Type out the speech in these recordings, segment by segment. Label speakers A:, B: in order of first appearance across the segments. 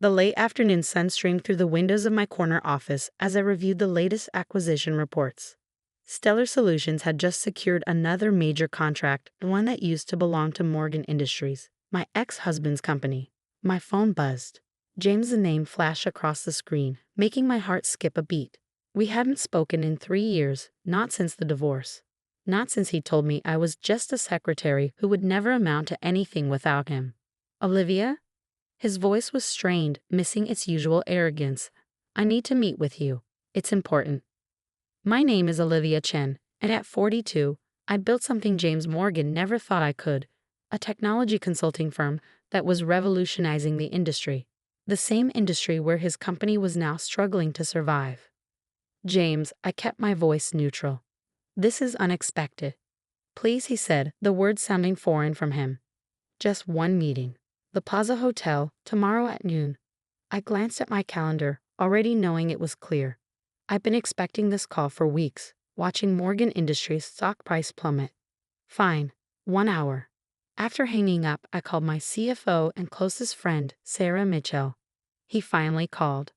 A: The late afternoon sun streamed through the windows of my corner office as I reviewed the latest acquisition reports. Stellar Solutions had just secured another major contract, the one that used to belong to Morgan Industries, my ex-husband's company. My phone buzzed. James's name flashed across the screen, making my heart skip a beat. We hadn't spoken in 3 years, not since the divorce. Not since he told me I was just a secretary who would never amount to anything without him. Olivia? His voice was strained, missing its usual arrogance. I need to meet with you. It's important. My name is Olivia Chen, and at 42, I built something James Morgan never thought I could, a technology consulting firm that was revolutionizing the industry, the same industry where his company was now struggling to survive. James, I kept my voice neutral. This is unexpected. Please, he said, the words sounding foreign from him. Just one meeting. The Plaza Hotel, tomorrow at noon. I glanced at my calendar, already knowing it was clear. I've been expecting this call for weeks, watching Morgan Industries' stock price plummet. Fine, 1 hour. After hanging up, I called my CFO and closest friend, Sarah Mitchell. He finally called.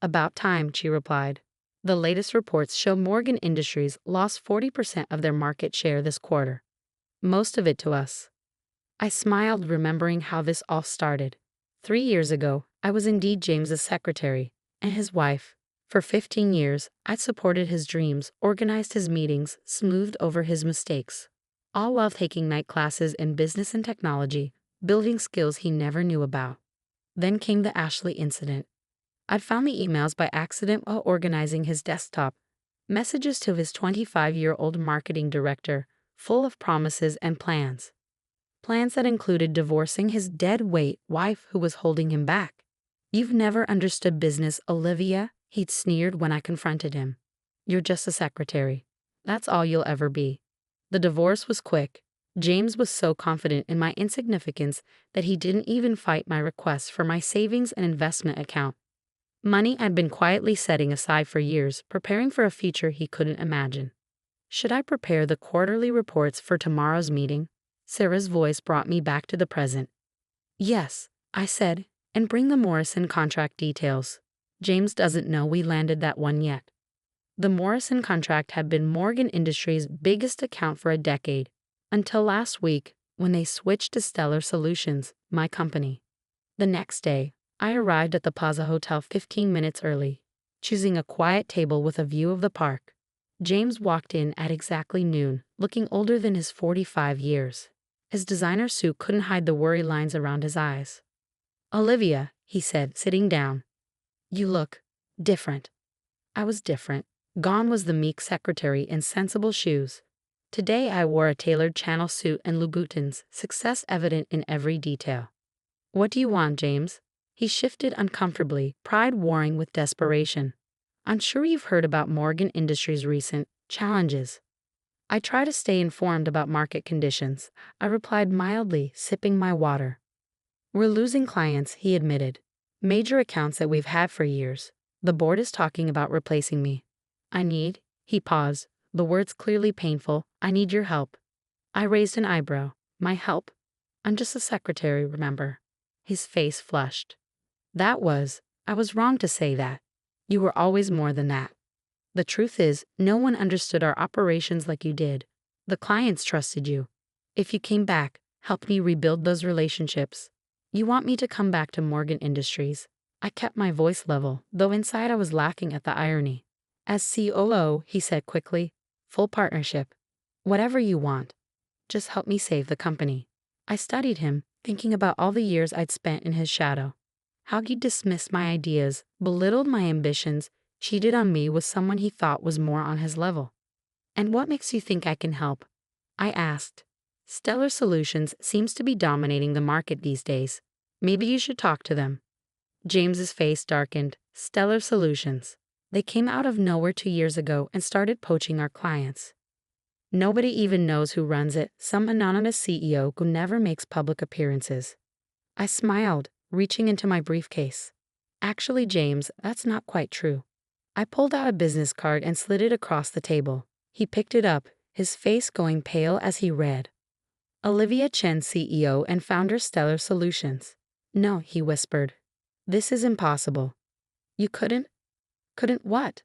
A: About time, she replied. The latest reports show Morgan Industries lost 40% of their market share this quarter. Most of it to us. I smiled, remembering how this all started. 3 years ago, I was indeed James's secretary, and his wife. For 15 years, I'd supported his dreams, organized his meetings, smoothed over his mistakes, all while taking night classes in business and technology, building skills he never knew about. Then came the Ashley incident. I'd found the emails by accident while organizing his desktop, messages to his 25-year-old marketing director, full of promises and plans. Plans that included divorcing his dead-weight wife who was holding him back. You've never understood business, Olivia, he'd sneered when I confronted him. You're just a secretary. That's all you'll ever be. The divorce was quick. James was so confident in my insignificance that he didn't even fight my request for my savings and investment account. Money I'd been quietly setting aside for years, preparing for a future he couldn't imagine. Should I prepare the quarterly reports for tomorrow's meeting? Sarah's voice brought me back to the present. Yes, I said, and bring the Morrison contract details. James doesn't know we landed that one yet. The Morrison contract had been Morgan Industries' biggest account for a decade, until last week when they switched to Stellar Solutions, my company. The next day, I arrived at the Plaza Hotel 15 minutes early, choosing a quiet table with a view of the park. James walked in at exactly noon, looking older than his 45 years. His designer suit couldn't hide the worry lines around his eyes. Olivia, he said, sitting down. You look different. I was different. Gone was the meek secretary in sensible shoes. Today I wore a tailored Chanel suit and Louboutins, success evident in every detail. What do you want, James? He shifted uncomfortably, pride warring with desperation. I'm sure you've heard about Morgan Industries' recent challenges. I try to stay informed about market conditions, I replied mildly, sipping my water. We're losing clients, he admitted. Major accounts that we've had for years. The board is talking about replacing me. He paused, the words clearly painful, I need your help. I raised an eyebrow. My help? I'm just a secretary, remember? His face flushed. I was wrong to say that. You were always more than that. The truth is, no one understood our operations like you did. The clients trusted you. If you came back, help me rebuild those relationships. You want me to come back to Morgan Industries. I kept my voice level, though inside I was laughing at the irony. As COO, he said quickly, full partnership. Whatever you want. Just help me save the company. I studied him, thinking about all the years I'd spent in his shadow. How he dismissed my ideas, belittled my ambitions, cheated on me with someone he thought was more on his level. And what makes you think I can help? I asked. Stellar Solutions seems to be dominating the market these days. Maybe you should talk to them. James's face darkened. Stellar Solutions. They came out of nowhere 2 years ago and started poaching our clients. Nobody even knows who runs it, some anonymous CEO who never makes public appearances. I smiled, reaching into my briefcase. Actually, James, that's not quite true. I pulled out a business card and slid it across the table. He picked it up, his face going pale as he read. Olivia Chen, CEO and founder, Stellar Solutions. No, he whispered. This is impossible. You couldn't? Couldn't what?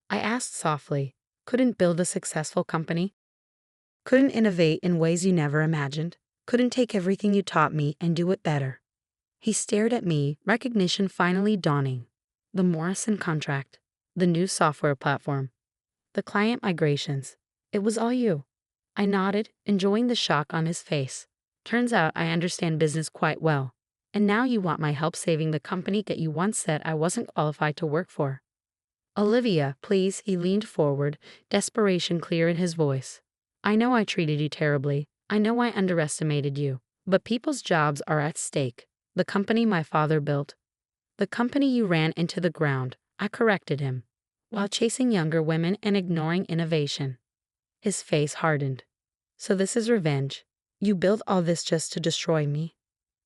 A: I asked softly. Couldn't build a successful company? Couldn't innovate in ways you never imagined? Couldn't take everything you taught me and do it better? He stared at me, recognition finally dawning. The Morrison contract, the new software platform, the client migrations. It was all you. I nodded, enjoying the shock on his face. Turns out I understand business quite well. And now you want my help saving the company that you once said I wasn't qualified to work for. Olivia, please, he leaned forward, desperation clear in his voice. I know I treated you terribly. I know I underestimated you. But people's jobs are at stake. The company my father built. The company you ran into the ground. I corrected him. While chasing younger women and ignoring innovation. His face hardened. So this is revenge. You built all this just to destroy me?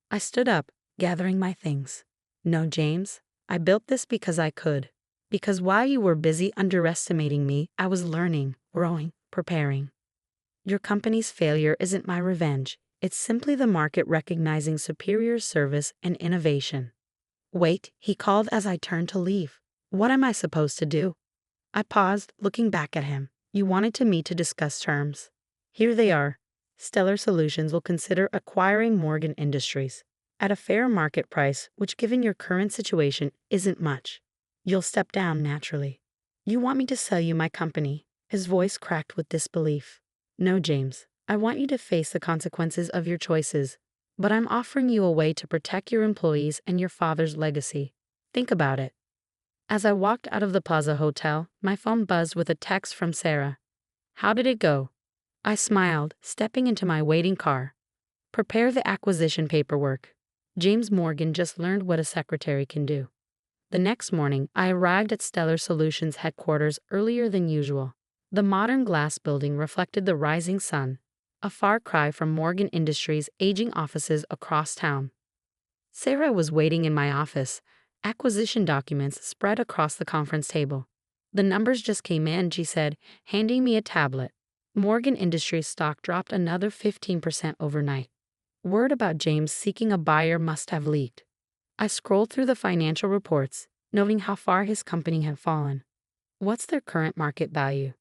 A: I stood up, gathering my things. No, James. I built this because I could. Because while you were busy underestimating me, I was learning, growing, preparing. Your company's failure isn't my revenge. It's simply the market recognizing superior service and innovation. Wait, he called as I turned to leave. What am I supposed to do? I paused, looking back at him. You wanted to meet to discuss terms. Here they are. Stellar Solutions will consider acquiring Morgan Industries at a fair market price, which given your current situation isn't much. You'll step down naturally. You want me to sell you my company? His voice cracked with disbelief. No, James. I want you to face the consequences of your choices. But I'm offering you a way to protect your employees and your father's legacy. Think about it. As I walked out of the Plaza Hotel, my phone buzzed with a text from Sarah. How did it go? I smiled, stepping into my waiting car. Prepare the acquisition paperwork. James Morgan just learned what a secretary can do. The next morning, I arrived at Stellar Solutions headquarters earlier than usual. The modern glass building reflected the rising sun, a far cry from Morgan Industries' aging offices across town. Sarah was waiting in my office, acquisition documents spread across the conference table. The numbers just came in, she said, handing me a tablet. Morgan Industries stock dropped another 15% overnight. Word about James seeking a buyer must have leaked. I scrolled through the financial reports, noting how far his company had fallen. What's their current market value?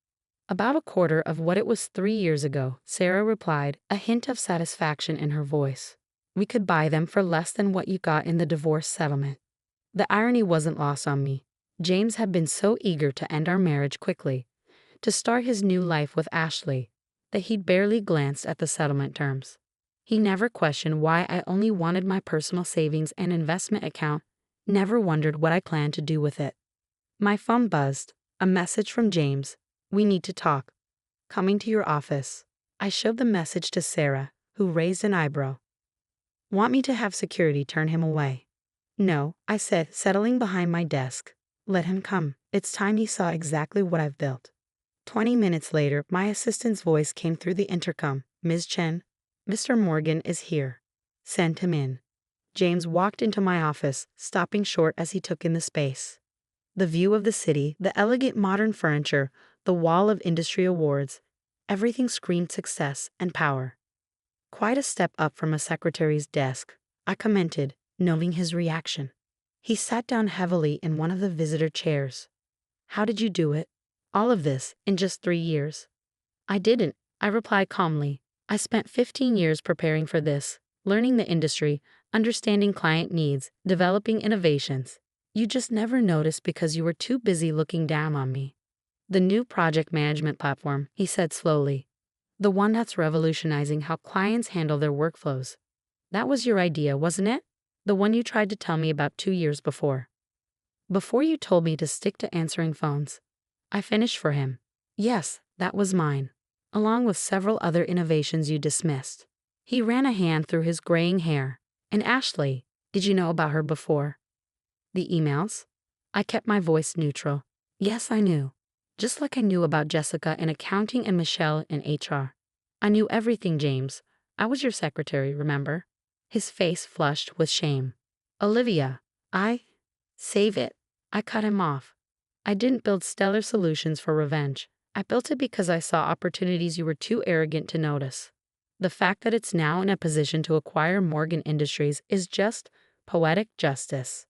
A: About a quarter of what it was 3 years ago, Sarah replied, a hint of satisfaction in her voice. We could buy them for less than what you got in the divorce settlement. The irony wasn't lost on me. James had been so eager to end our marriage quickly, to start his new life with Ashley, that he'd barely glanced at the settlement terms. He never questioned why I only wanted my personal savings and investment account, never wondered what I planned to do with it. My phone buzzed, a message from James. We need to talk. Coming to your office. I showed the message to Sarah, who raised an eyebrow. Want me to have security turn him away? No, I said, settling behind my desk. Let him come. It's time he saw exactly what I've built. 20 minutes later, my assistant's voice came through the intercom. Ms. Chen, Mr. Morgan is here. Send him in. James walked into my office, stopping short as he took in the space. The view of the city, the elegant modern furniture, the wall of industry awards, everything screamed success and power. Quite a step up from a secretary's desk, I commented, noting his reaction. He sat down heavily in one of the visitor chairs. How did you do it? All of this in just 3 years? I didn't, I replied calmly. I spent 15 years preparing for this, learning the industry, understanding client needs, developing innovations. You just never noticed because you were too busy looking down on me. The new project management platform, he said slowly. The one that's revolutionizing how clients handle their workflows. That was your idea, wasn't it? The one you tried to tell me about 2 years before. Before you told me to stick to answering phones. I finished for him. Yes, that was mine, along with several other innovations you dismissed. He ran a hand through his graying hair. And Ashley, did you know about her before? The emails? I kept my voice neutral. Yes, I knew. Just like I knew about Jessica in accounting and Michelle in HR. I knew everything, James. I was your secretary, remember? His face flushed with shame. Olivia, save it. I cut him off. I didn't build Stellar Solutions for revenge. I built it because I saw opportunities you were too arrogant to notice. The fact that it's now in a position to acquire Morgan Industries is just poetic justice.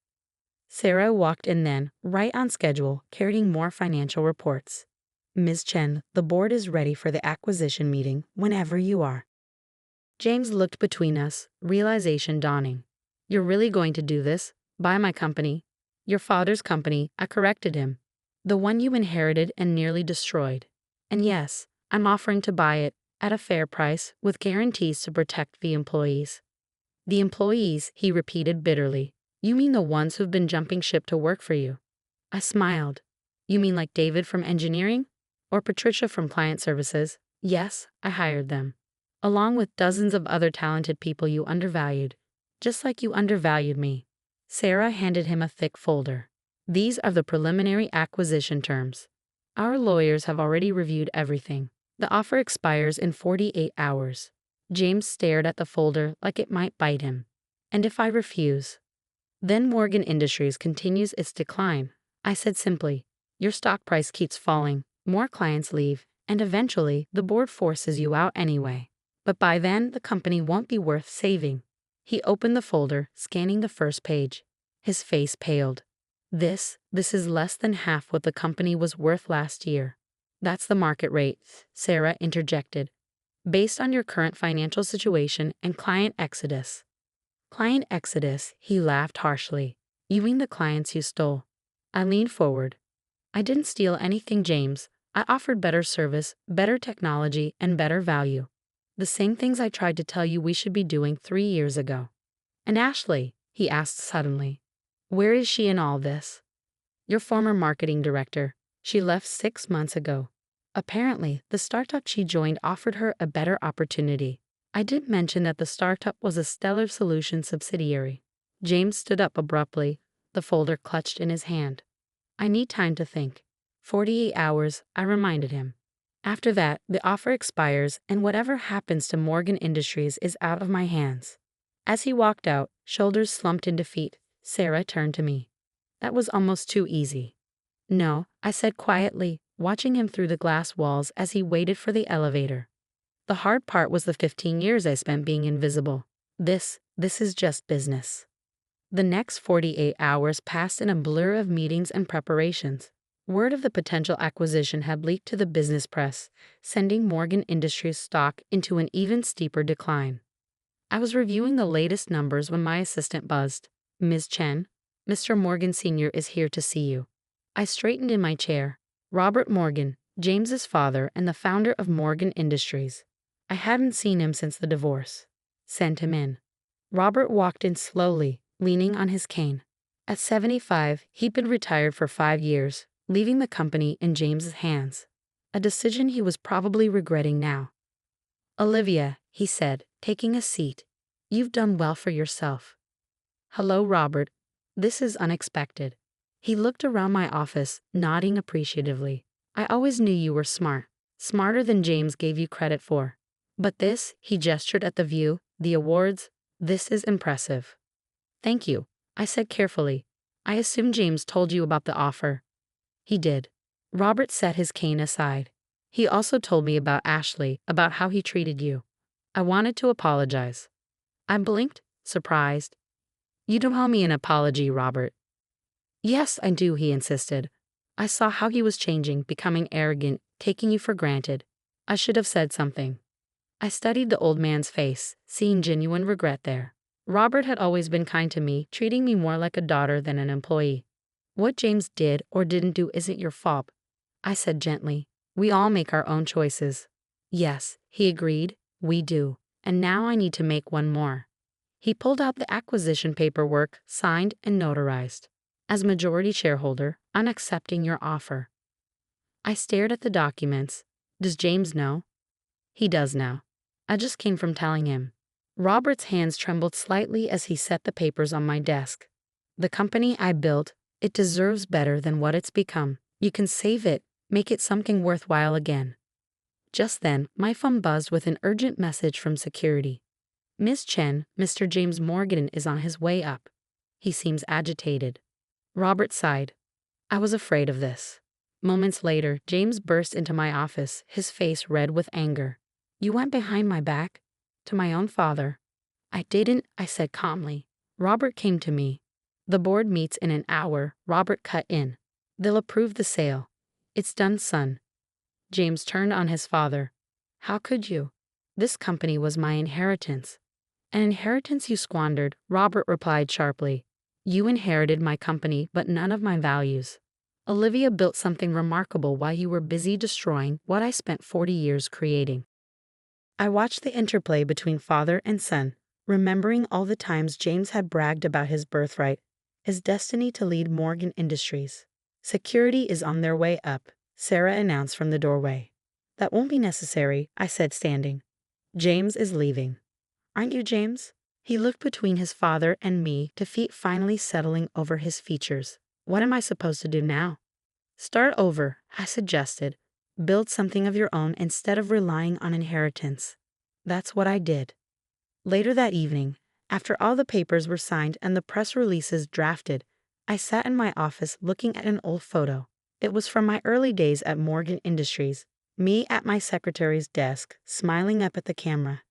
A: Sarah walked in then, right on schedule, carrying more financial reports. Ms. Chen, the board is ready for the acquisition meeting whenever you are. James looked between us, realization dawning. You're really going to do this? Buy my company? Your father's company, I corrected him. The one you inherited and nearly destroyed. And yes, I'm offering to buy it, at a fair price, with guarantees to protect the employees. The employees, he repeated bitterly. You mean the ones who've been jumping ship to work for you? I smiled. You mean like David from engineering? Or Patricia from client services? Yes, I hired them. Along with dozens of other talented people you undervalued. Just like you undervalued me. Sarah handed him a thick folder. These are the preliminary acquisition terms. Our lawyers have already reviewed everything. The offer expires in 48 hours. James stared at the folder like it might bite him. And if I refuse? Then Morgan Industries continues its decline. I said simply, your stock price keeps falling, more clients leave, and eventually the board forces you out anyway. But by then the company won't be worth saving. He opened the folder, scanning the first page. His face paled. This is less than half what the company was worth last year. That's the market rate, Sarah interjected. Based on your current financial situation and client exodus. Client exodus, he laughed harshly. You mean the clients you stole? I leaned forward. I didn't steal anything, James. I offered better service, better technology, and better value. The same things I tried to tell you we should be doing 3 years ago. And Ashley, he asked suddenly. Where is she in all this? Your former marketing director. She left 6 months ago. Apparently, the startup she joined offered her a better opportunity. I didn't mention that the startup was a Stellar Solutions subsidiary. James stood up abruptly, the folder clutched in his hand. I need time to think. 48 hours, I reminded him. After that, the offer expires and whatever happens to Morgan Industries is out of my hands. As he walked out, shoulders slumped in defeat, Sarah turned to me. That was almost too easy. No, I said quietly, watching him through the glass walls as he waited for the elevator. The hard part was the 15 years I spent being invisible. This is just business. The next 48 hours passed in a blur of meetings and preparations. Word of the potential acquisition had leaked to the business press, sending Morgan Industries stock into an even steeper decline. I was reviewing the latest numbers when my assistant buzzed. Ms. Chen, Mr. Morgan Sr. is here to see you. I straightened in my chair. Robert Morgan, James's father and the founder of Morgan Industries. I hadn't seen him since the divorce. Send him in. Robert walked in slowly, leaning on his cane. At 75, he'd been retired for 5 years, leaving the company in James's hands. A decision he was probably regretting now. Olivia, he said, taking a seat. You've done well for yourself. Hello, Robert. This is unexpected. He looked around my office, nodding appreciatively. I always knew you were smart. Smarter than James gave you credit for. But this, he gestured at the view, the awards, this is impressive. Thank you, I said carefully. I assume James told you about the offer. He did. Robert set his cane aside. He also told me about Ashley, about how he treated you. I wanted to apologize. I blinked, surprised. You don't owe me an apology, Robert. Yes, I do, he insisted. I saw how he was changing, becoming arrogant, taking you for granted. I should have said something. I studied the old man's face, seeing genuine regret there. Robert had always been kind to me, treating me more like a daughter than an employee. What James did or didn't do isn't your fault, I said gently. We all make our own choices. Yes, he agreed, we do. And now I need to make one more. He pulled out the acquisition paperwork, signed and notarized. As majority shareholder, I'm accepting your offer. I stared at the documents. Does James know? He does now. I just came from telling him. Robert's hands trembled slightly as he set the papers on my desk. The company I built, it deserves better than what it's become. You can save it, make it something worthwhile again. Just then, my phone buzzed with an urgent message from security. Miss Chen, Mr. James Morgan is on his way up. He seems agitated. Robert sighed. I was afraid of this. Moments later, James burst into my office, his face red with anger. You went behind my back? To my own father. I didn't, I said calmly. Robert came to me. The board meets in an hour, Robert cut in. They'll approve the sale. It's done, son. James turned on his father. How could you? This company was my inheritance. An inheritance you squandered, Robert replied sharply. You inherited my company, but none of my values. Olivia built something remarkable while you were busy destroying what I spent 40 years creating. I watched the interplay between father and son, remembering all the times James had bragged about his birthright, his destiny to lead Morgan Industries. Security is on their way up, Sarah announced from the doorway. That won't be necessary, I said, standing. James is leaving. Aren't you, James? He looked between his father and me, defeat finally settling over his features. What am I supposed to do now? Start over, I suggested. Build something of your own instead of relying on inheritance. That's what I did. Later that evening, after all the papers were signed and the press releases drafted, I sat in my office looking at an old photo. It was from my early days at Morgan Industries, me at my secretary's desk, smiling up at the camera.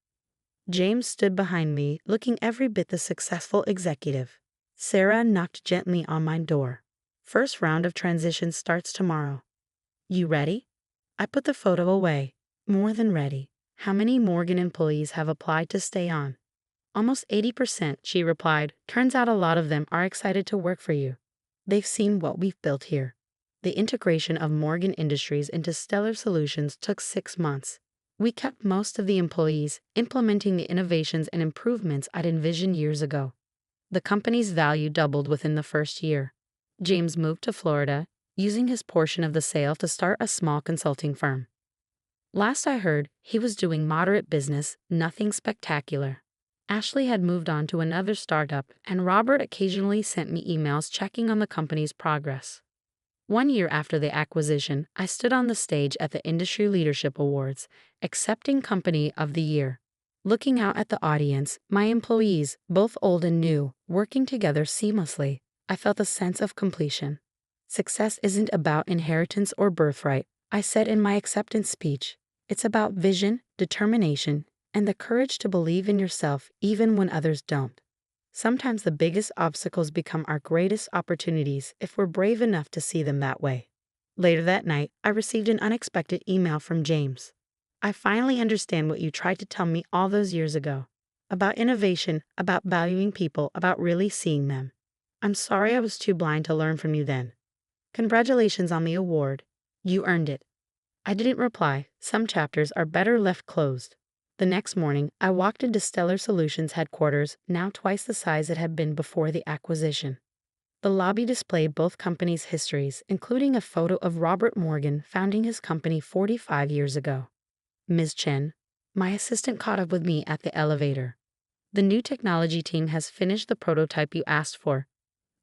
A: James stood behind me, looking every bit the successful executive. Sarah knocked gently on my door. First round of transition starts tomorrow. You ready? I put the photo away. More than ready. How many Morgan employees have applied to stay on? Almost 80%, she replied. Turns out a lot of them are excited to work for you. They've seen what we've built here. The integration of Morgan Industries into Stellar Solutions took 6 months. We kept most of the employees, implementing the innovations and improvements I'd envisioned years ago. The company's value doubled within the first year. James moved to Florida, using his portion of the sale to start a small consulting firm. Last I heard, he was doing moderate business, nothing spectacular. Ashley had moved on to another startup, and Robert occasionally sent me emails checking on the company's progress. 1 year after the acquisition, I stood on the stage at the Industry Leadership Awards, accepting Company of the Year. Looking out at the audience, my employees, both old and new, working together seamlessly, I felt a sense of completion. Success isn't about inheritance or birthright, I said in my acceptance speech. It's about vision, determination, and the courage to believe in yourself even when others don't. Sometimes the biggest obstacles become our greatest opportunities if we're brave enough to see them that way. Later that night, I received an unexpected email from James. I finally understand what you tried to tell me all those years ago. About innovation, about valuing people, about really seeing them. I'm sorry I was too blind to learn from you then. Congratulations on the award. You earned it. I didn't reply. Some chapters are better left closed. The next morning, I walked into Stellar Solutions headquarters, now twice the size it had been before the acquisition. The lobby displayed both companies' histories, including a photo of Robert Morgan founding his company 45 years ago. Ms. Chen, my assistant, caught up with me at the elevator. The new technology team has finished the prototype you asked for,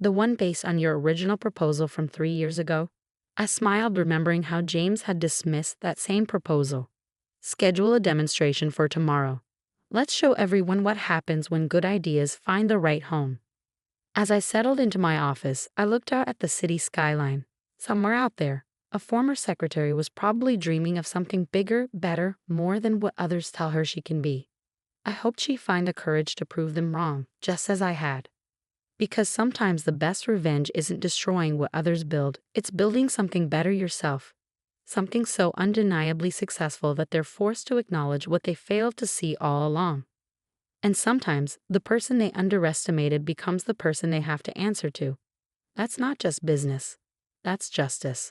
A: the one based on your original proposal from 3 years ago. I smiled, remembering how James had dismissed that same proposal. Schedule a demonstration for tomorrow. Let's show everyone what happens when good ideas find the right home. As I settled into my office, I looked out at the city skyline. Somewhere out there, a former secretary was probably dreaming of something bigger, better, more than what others tell her she can be. I hoped she'd find the courage to prove them wrong, just as I had. Because sometimes the best revenge isn't destroying what others build, it's building something better yourself. Something so undeniably successful that they're forced to acknowledge what they failed to see all along. And sometimes, the person they underestimated becomes the person they have to answer to. That's not just business. That's justice.